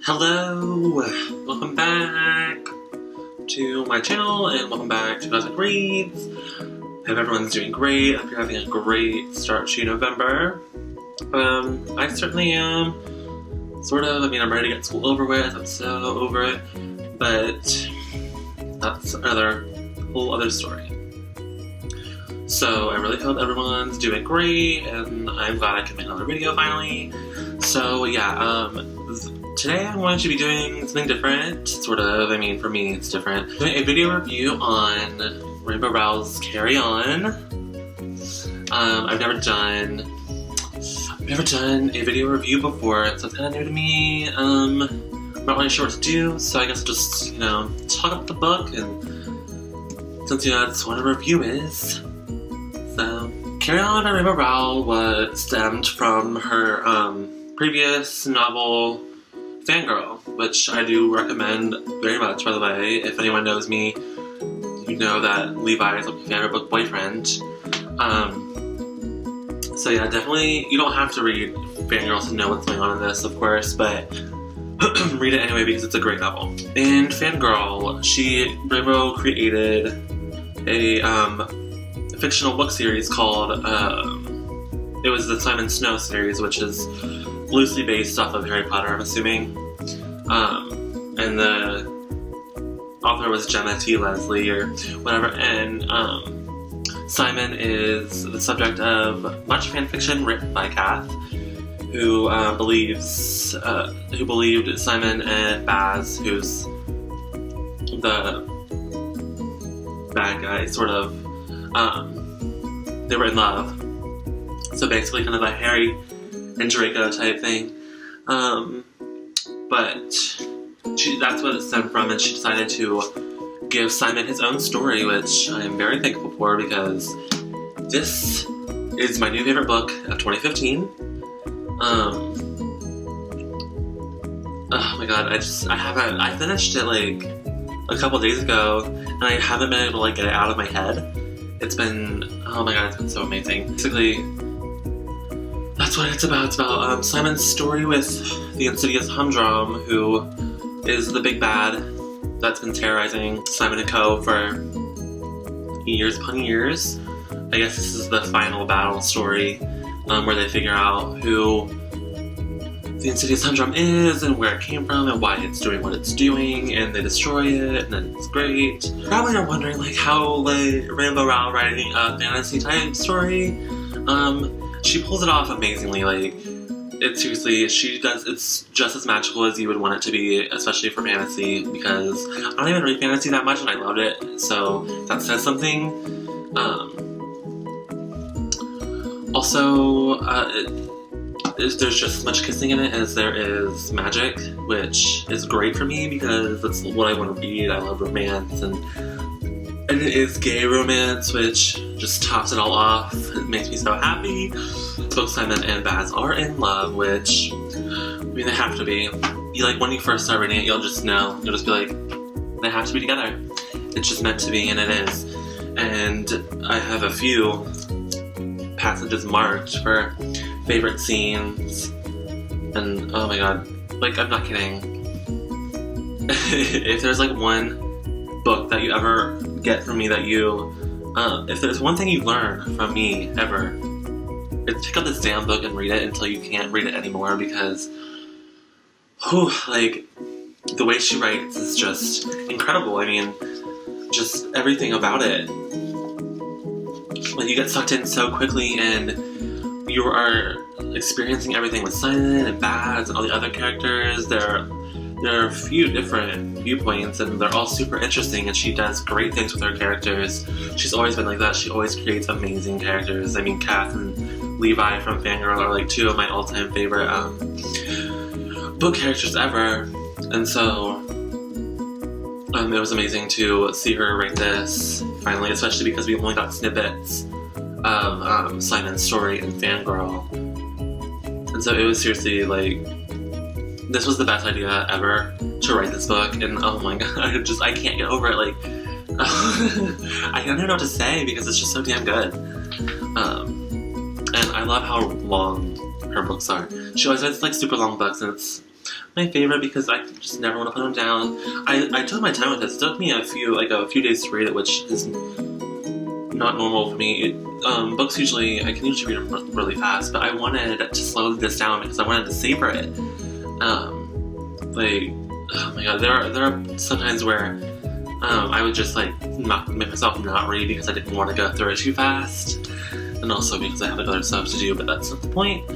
Hello! Welcome back to my channel and welcome back to Cosmic Reads. I hope everyone's doing great. I hope you're having a great start to November. I certainly am. Sort of. I mean, I'm ready to get school over with. I'm so over it. But that's another whole other story. So I really hope everyone's doing great and I'm glad I can make another video finally. So yeah, today I'm going to be doing something different, sort of. I mean, for me, it's different. I'm doing a video review on Rainbow Rowell's Carry On. I've never done a video review before, so it's kind of new to me. I'm not really sure what to do, so I guess I'll just, talk about the book, and since, that's what a review is. So, Carry On by Rainbow Rowell was stemmed from her, previous novel, Fangirl, which I do recommend very much, by the way. If anyone knows me, you know that Levi is my favorite book boyfriend. So yeah, definitely, you don't have to read Fangirl to know what's going on in this, of course, but read it anyway because it's a great novel. In Fangirl, Rainbow created a fictional book series called, it was the Simon Snow series, which is loosely based off of Harry Potter, I'm assuming. And the author was Gemma T. Leslie or whatever, and Simon is the subject of much fanfiction written by Kath, who believed Simon and Baz, who's the bad guy, sort of, they were in love. So basically kind of a Harry and Draco type thing. But that's what it stemmed from, and she decided to give Simon his own story, which I am very thankful for because this is my new favorite book of 2015. Oh my god, I finished it like a couple days ago, and I haven't been able to get it out of my head. It's been, oh my god, it's been so amazing. Basically, that's what it's about. It's about Simon's story with the insidious Humdrum, who is the big bad that's been terrorizing Simon and Co. for years upon years. I guess this is the final battle story where they figure out who the insidious Humdrum is and where it came from and why it's doing what it's doing, and they destroy it, and then it's great. Probably are wondering how Rainbow Rowell writing a fantasy type story. She pulls it off amazingly. It's just as magical as you would want it to be, especially for fantasy, because I don't even read fantasy that much and I loved it, so that says something. Also, there's just as much kissing in it as there is magic, which is great for me because that's what I want to read. I love romance, and it is gay romance, which just tops it all off. It makes me so happy. Both Simon and Baz are in love, which, I mean, they have to be. When you first start reading it, you'll just know. You'll just be like, they have to be together. It's just meant to be, and it is. And I have a few passages marked for favorite scenes, and oh my god, I'm not kidding. If there's one book that you ever get from me that if there's one thing you learn from me ever, it's pick up this damn book and read it until you can't read it anymore, because the way she writes is just incredible. I mean, just everything about it. You get sucked in so quickly, and you are experiencing everything with Simon and Baz and all the other characters. There are a few different viewpoints, and they're all super interesting, and she does great things with her characters. She's always been like that. She always creates amazing characters. I mean, Kath and Levi from Fangirl are two of my all-time favorite book characters ever, and so it was amazing to see her write this finally, especially because we only got snippets of Simon's story in Fangirl, and so it was seriously this was the best idea ever to write this book, and oh my god, I can't get over it. I don't know what to say because it's just so damn good. And I love how long her books are. She always writes super long books, and it's my favorite because I just never want to put them down. I took my time with this. It took me a few days to read it, which is not normal for me. Books usually, I can usually read them really fast, but I wanted to slow this down because I wanted to savor it. Like, oh my god, there are sometimes where I would just like make myself not read because I didn't want to go through it too fast, and also because I have other stuff to do, but that's not the point.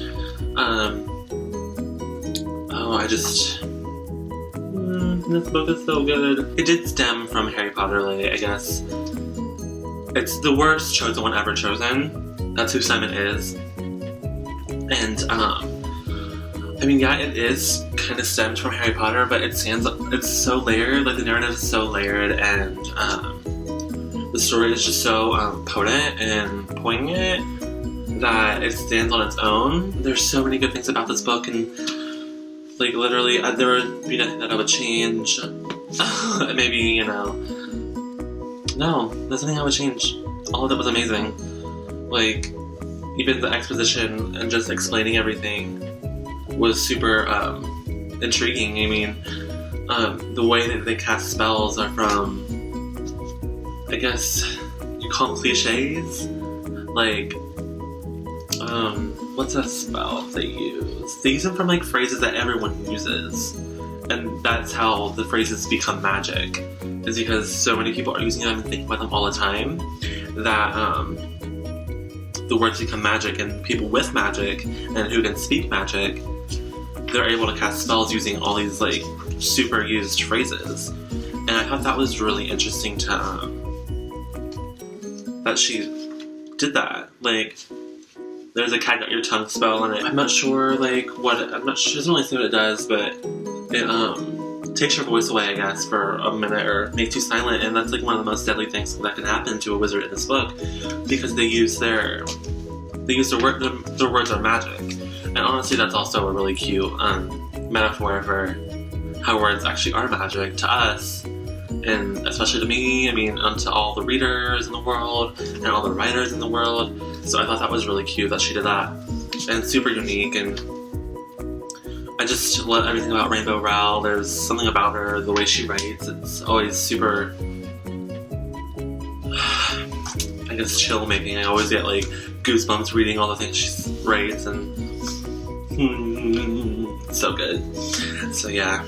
This book is so good. It did stem from Harry Potter, like, I guess. It's the worst chosen one ever chosen. That's who Simon is. And, I mean, yeah, it is kind of stemmed from Harry Potter, but it's so layered, like, the narrative is so layered, and, the story is just so, potent and poignant that it stands on its own. There's so many good things about this book, and, like, literally, there would be nothing that I would change. Maybe, you know. No, there's nothing I would change. All of it was amazing. Like, even the exposition and just explaining everything was super intriguing. I mean, the way that they cast spells are from, I guess you call them cliches. Like, what's that spell they use? They use them from like phrases that everyone uses, and that's how the phrases become magic. Is because so many people are using them and thinking about them all the time that the words become magic, and people with magic and who can speak magic, they're able to cast spells using all these like super used phrases. And I thought that was really interesting to that she did that. Like, there's a cat got your tongue spell in it. I'm not sure like she doesn't really say what it does, but it takes your voice away, I guess, for a minute, or makes you silent, and that's like one of the most deadly things that can happen to a wizard in this book, because they use their words are magic. And honestly, that's also a really cute metaphor for how words actually are magic to us, and especially to me, I mean, to all the readers in the world, and all the writers in the world. So I thought that was really cute that she did that, and super unique, and I just love everything about Rainbow Rowell. There's something about her, the way she writes, it's always super, I guess, chill making. I always get like goosebumps reading all the things she writes, and so good. So yeah,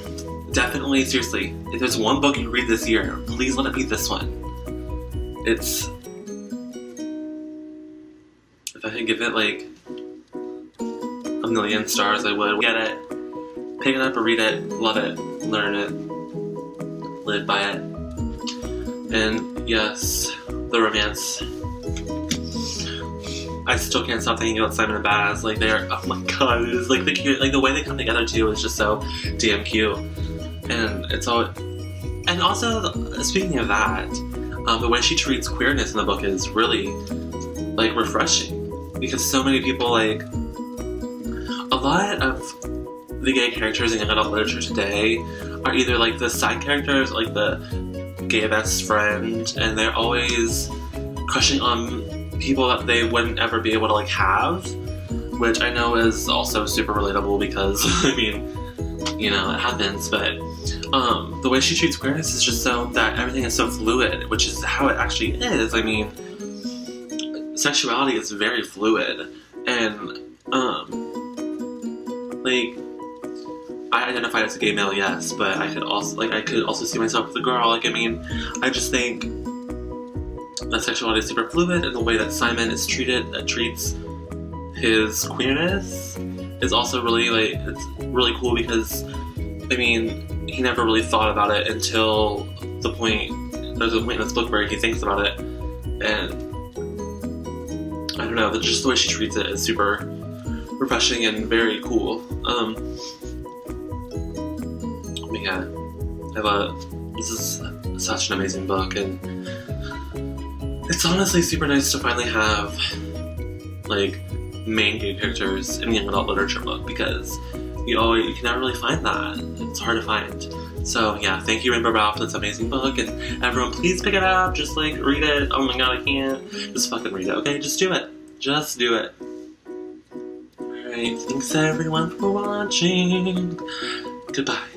definitely, seriously, if there's one book you read this year, please let it be this one. It's, if I could give it like 1,000,000 stars, I would. Get it, pick it up or read it, love it, learn it, live by it. And yes, the romance. I still can't stop thinking about Simon and Baz. Like, they're, oh my god, it's like the cute, like the way they come together too is just so damn cute. And it's all, and also, speaking of that, the way she treats queerness in the book is really, like, refreshing. Because so many people, like, a lot of the gay characters in young adult literature today are either like the side characters, like the gay best friend, and they're always crushing on people that they wouldn't ever be able to like have, which I know is also super relatable because I mean, you know, it happens, but the way she treats queerness is just so that everything is so fluid, which is how it actually is. I mean, sexuality is very fluid, and like, I identify as a gay male, yes, but I could also see myself as a girl. Like, I mean, I just think that sexuality is super fluid, and the way that Simon is treated, that treats his queerness, is also really, like, it's really cool because, I mean, he never really thought about it until the point, there's a point in this book where he thinks about it, and I don't know, just the way she treats it is super refreshing and very cool. But yeah, I love it. This is such an amazing book, and it's honestly super nice to finally have, like, main gay characters in a young adult literature book, because you can never really find that. It's hard to find. So yeah, thank you, Rainbow Rowell, for this amazing book, and everyone, please pick it up. Just, like, read it. Oh my god, I can't. Just fucking read it, okay? Just do it. Just do it. Alright, thanks everyone for watching. Goodbye.